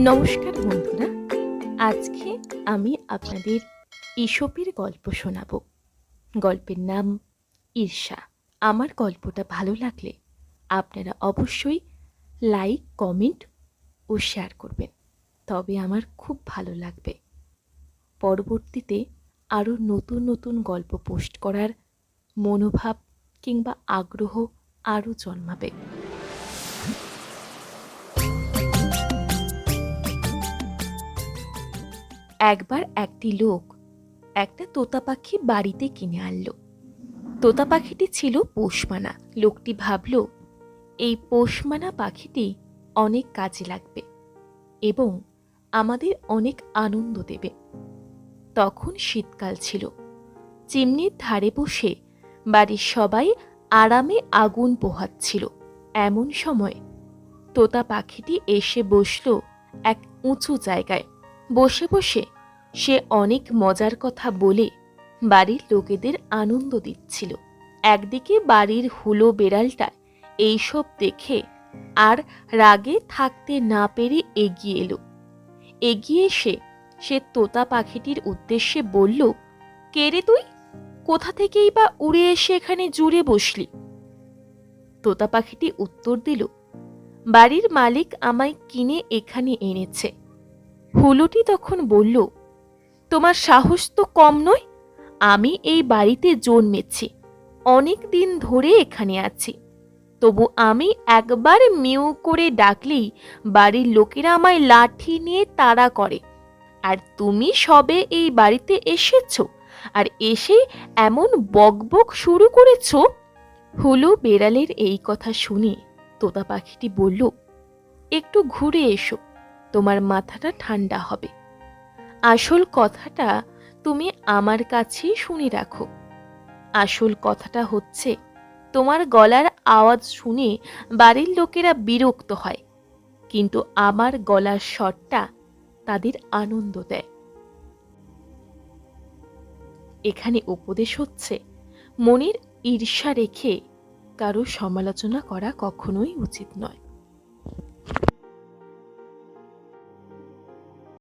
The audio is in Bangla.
নমস্কার বন্ধুরা, আজকে আমি আপনাদের ঈশপের গল্প শোনাব। গল্পের নাম ঈর্ষা। আমার গল্পটা ভালো লাগলে আপনারা অবশ্যই লাইক, কমেন্ট ও শেয়ার করবেন, তবে আমার খুব ভালো লাগবে। পরবর্তীতে আরও নতুন নতুন গল্প পোস্ট করার মনোভাব কিংবা আগ্রহ আরও জন্মাবে। একবার একটি লোক একটা তোতা পাখি বাড়িতে কিনে আনলো। তোতা পাখিটি ছিল পোষমানা। লোকটি ভাবল, এই পোষমানা পাখিটি অনেক কাজে লাগবে এবং আমাদের অনেক আনন্দ দেবে। তখন শীতকাল ছিল। চিমনির ধারে বসে বাড়ির সবাই আরামে আগুন পোহাচ্ছিল। এমন সময় তোতা পাখিটি এসে বসল এক উঁচু জায়গায়। বসে বসে সে অনেক মজার কথা বলে বাড়ির লোকেদের আনন্দ দিচ্ছিল। একদিকে বাড়ির হুলো বেড়ালটা এইসব দেখে আর রাগে থাকতে না পেরে এগিয়ে এলো। এগিয়ে এসে সে তোতা পাখিটির উদ্দেশ্যে বলল, কে রে তুই? কোথা থেকেই বা উড়ে এসে এখানে জুড়ে বসলি? তোতা পাখিটি উত্তর দিল, বাড়ির মালিক আমায় কিনে এখানে এনেছে। হুলোটি তখন বলল, তোমার সাহস তো কম নয়। আমি এই বাড়িতে জন্মেছি, অনেক দিন ধরে এখানে আছি, তবু আমি একবার মিউ করে ডাকলেই বাড়ির লোকেরা আমায় লাঠি নিয়ে তাড়া করে। আর তুমি সবে এই বাড়িতে এসেছো আর এসে এমন বকবক শুরু করেছো। হুলো বেড়ালের এই কথা শুনে তোতা পাখিটি বলল, একটু ঘুরে এসো, তোমার মাথাটা ঠান্ডা হবে। আসল কথাটা তুমি আমার কাছেই শুনে রাখো। আসল কথাটা হচ্ছে, তোমার গলার আওয়াজ শুনে বাড়ির লোকেরা বিরক্ত হয়, কিন্তু আমার গলার স্বরটা তাদের আনন্দ দেয়। এখানে উপদেশ হচ্ছে, মনের ঈর্ষা রেখে কারো সমালোচনা করা কখনোই উচিত নয়।